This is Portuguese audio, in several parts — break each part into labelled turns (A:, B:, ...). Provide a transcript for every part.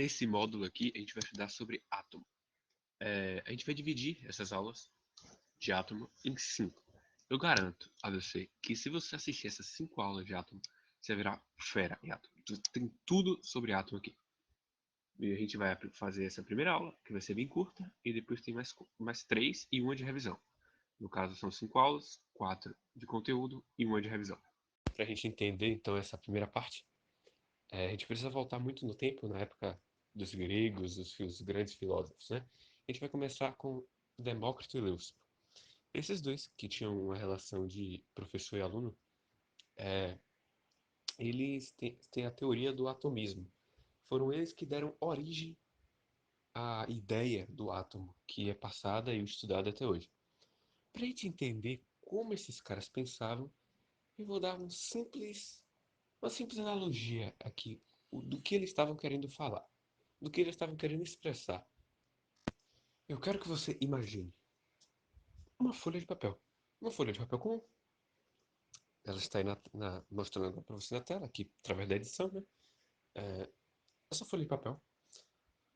A: Nesse módulo aqui, a gente vai estudar sobre átomo. A gente vai dividir essas aulas de átomo em 5. Eu garanto a você que se você assistir essas 5 aulas de átomo, você vai virar fera em átomo. Tem tudo sobre átomo aqui. E a gente vai fazer essa primeira aula, que vai ser bem curta, e depois tem mais 3 e uma de revisão. No caso, são 5 aulas, 4 de conteúdo e uma de revisão. Para a gente entender, então, essa primeira parte, a gente precisa voltar muito no tempo, na época dos gregos, os grandes filósofos, né? A gente vai começar com Demócrito e Leucipo. Esses dois, que tinham uma relação de professor e aluno, eles têm a teoria do atomismo. Foram eles que deram origem à ideia do átomo, que é passada e estudada até hoje. Para a gente entender como esses caras pensavam, eu vou dar uma simples analogia aqui do que eles estavam querendo falar, do que eles estavam querendo expressar. Eu quero que você imagine uma folha de papel. Uma folha de papel comum. Ela está aí mostrando para você na tela, aqui através da edição, né? Essa folha de papel.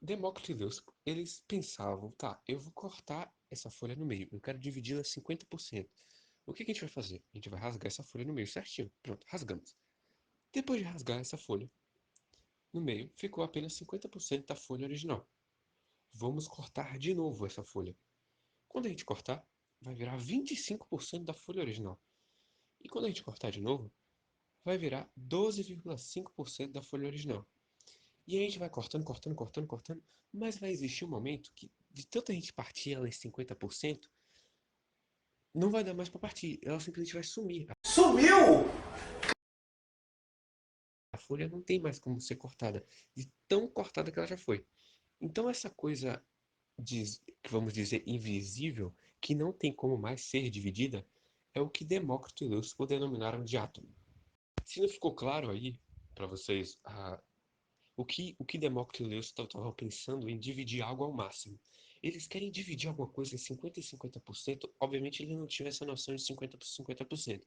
A: Demócrito e Leucipo, eles pensavam, tá, eu vou cortar essa folha no meio, eu quero dividi-la 50%. O que a gente vai fazer? A gente vai rasgar essa folha no meio certinho. Pronto, rasgamos. Depois de rasgar essa folha no meio, ficou apenas 50% da folha original. Vamos cortar de novo essa folha. Quando a gente cortar, vai virar 25% da folha original. E quando a gente cortar de novo, vai virar 12,5% da folha original. E a gente vai cortando, cortando, cortando, cortando, mas vai existir um momento que, de tanta gente partir ela em 50%, não vai dar mais para partir, ela simplesmente vai sumir.
B: Sumiu!
A: A folha não tem mais como ser cortada, de tão cortada que ela já foi. Então essa coisa, que vamos dizer, invisível, que não tem como mais ser dividida, é o que Demócrito e Leucipo denominaram de átomo. Se não ficou claro aí para vocês o que Demócrito e Leucipo estavam pensando em dividir algo ao máximo. Eles querem dividir alguma coisa em 50% e 50%. Obviamente, eles não tinham essa noção de 50% por 50%.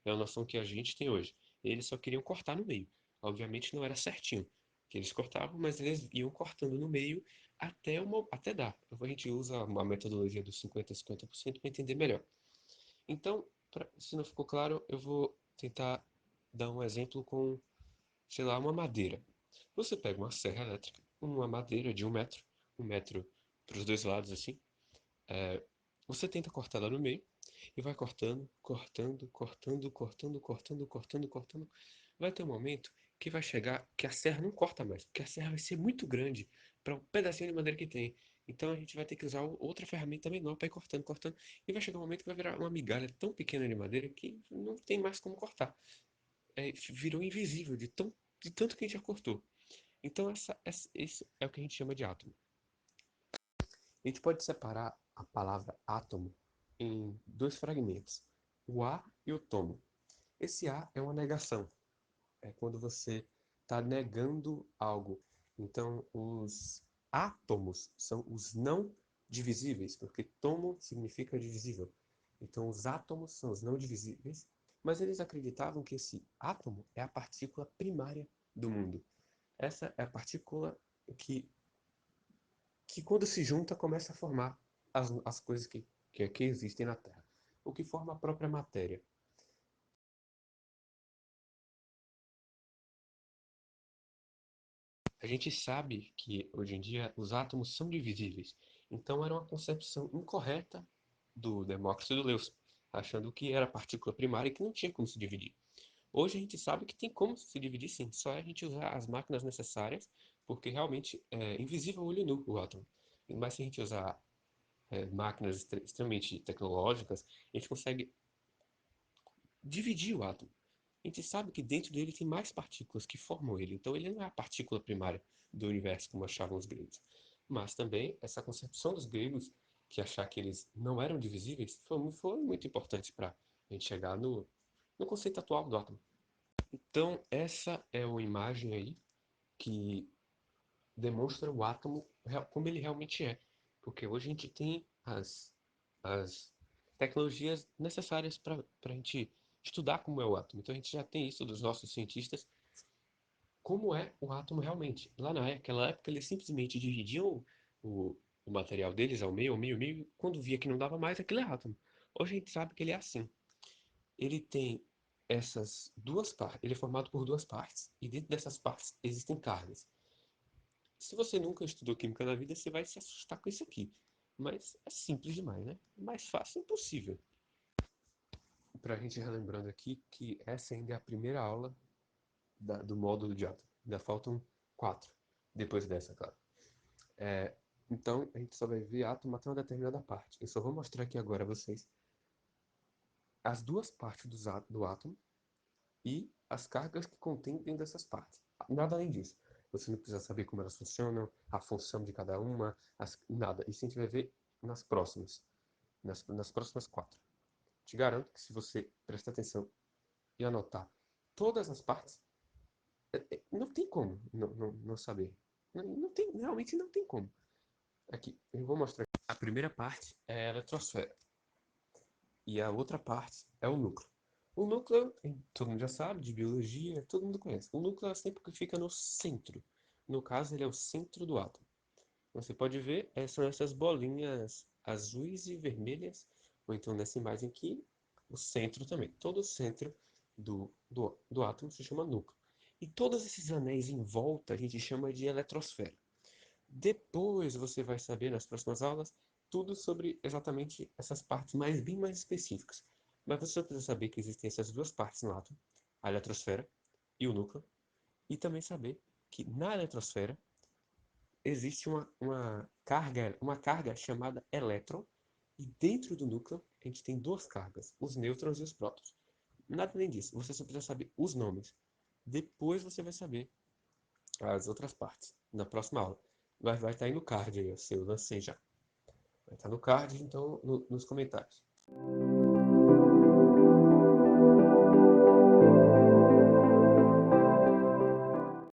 A: É a noção que a gente tem hoje. Eles só queriam cortar no meio. Obviamente, não era certinho que eles cortavam, mas eles iam cortando no meio até dar. A gente usa a metodologia dos 50% e 50% para entender melhor. Então, se não ficou claro, eu vou tentar dar um exemplo com, sei lá, uma madeira. Você pega uma serra elétrica, uma madeira de 1 metro para os dois lados assim. Você tenta cortar ela no meio e vai cortando, cortando, cortando, cortando, cortando, cortando, cortando. Vai ter um momento que vai chegar que a serra não corta mais, porque a serra vai ser muito grande para um pedacinho de madeira que tem. Então a gente vai ter que usar outra ferramenta menor para ir cortando, cortando. E vai chegar um momento que vai virar uma migalha tão pequena de madeira que não tem mais como cortar. Virou invisível de tanto que a gente já cortou. Então, esse é o que a gente chama de átomo. A gente pode separar a palavra átomo em dois fragmentos, o A e o tomo. Esse A é uma negação, é quando você está negando algo. Então, os átomos são os não divisíveis, porque tomo significa divisível. Então, os átomos são os não divisíveis, mas eles acreditavam que esse átomo é a partícula primária do mundo. Essa é a partícula que, que quando se junta, começa a formar as coisas que existem na Terra. O que forma a própria matéria. A gente sabe que, hoje em dia, os átomos são divisíveis. Então, era uma concepção incorreta do Demócrito e do Leucipo, achando que era partícula primária e que não tinha como se dividir. Hoje a gente sabe que tem como se dividir sim, só é a gente usar as máquinas necessárias, porque realmente é invisível ao olho nu o átomo. Mas se a gente usar máquinas extremamente tecnológicas, a gente consegue dividir o átomo. A gente sabe que dentro dele tem mais partículas que formam ele, então ele não é a partícula primária do universo, como achavam os gregos. Mas também essa concepção dos gregos, que achar que eles não eram divisíveis, foi muito importante para a gente chegar no conceito atual do átomo. Então, essa é uma imagem aí que demonstra o átomo como ele realmente é. Porque hoje a gente tem as tecnologias necessárias para a gente estudar como é o átomo. Então a gente já tem isso dos nossos cientistas como é o átomo realmente. Lá naquela época, eles simplesmente dividiam o material deles ao meio, meio. Quando via que não dava mais, aquele é átomo. Hoje a gente sabe que ele é assim. Ele tem essas duas partes. Ele é formado por duas partes. E dentro dessas partes existem cargas. Se você nunca estudou química na vida, você vai se assustar com isso aqui. Mas é simples demais, né? Mais fácil impossível. Para a gente relembrando aqui que essa ainda é a primeira aula do módulo de átomo. Ainda faltam quatro depois dessa, claro. É, então, a gente só vai ver átomo até uma determinada parte. Eu só vou mostrar aqui agora a vocês as duas partes do átomo e as cargas que contém dentro dessas partes. Nada além disso. Você não precisa saber como elas funcionam, a função de cada uma, nada. Isso a gente vai ver nas próximas, nas próximas quatro. Te garanto que se você prestar atenção e anotar todas as partes, não tem como não saber. Não tem, realmente não tem como. Aqui, eu vou mostrar. A primeira parte é a eletrosfera e a outra parte é o núcleo. O núcleo, todo mundo já sabe, de biologia, todo mundo conhece. O núcleo é sempre que fica no centro. No caso, ele é o centro do átomo. Você pode ver, são essas bolinhas azuis e vermelhas, ou então nessa imagem aqui, o centro também. Todo o centro do átomo se chama núcleo. E todos esses anéis em volta a gente chama de eletrosfera. Depois você vai saber nas próximas aulas tudo sobre exatamente essas partes bem mais específicas. Mas você precisa saber que existem essas duas partes no átomo, a eletrosfera e o núcleo, e também saber que na eletrosfera existe uma carga chamada elétron, e dentro do núcleo a gente tem duas cargas, os nêutrons e os prótons. Nada além disso, você só precisa saber os nomes. Depois você vai saber as outras partes, na próxima aula. Vai estar aí no card aí, eu lancei já. Vai estar no card, então nos comentários.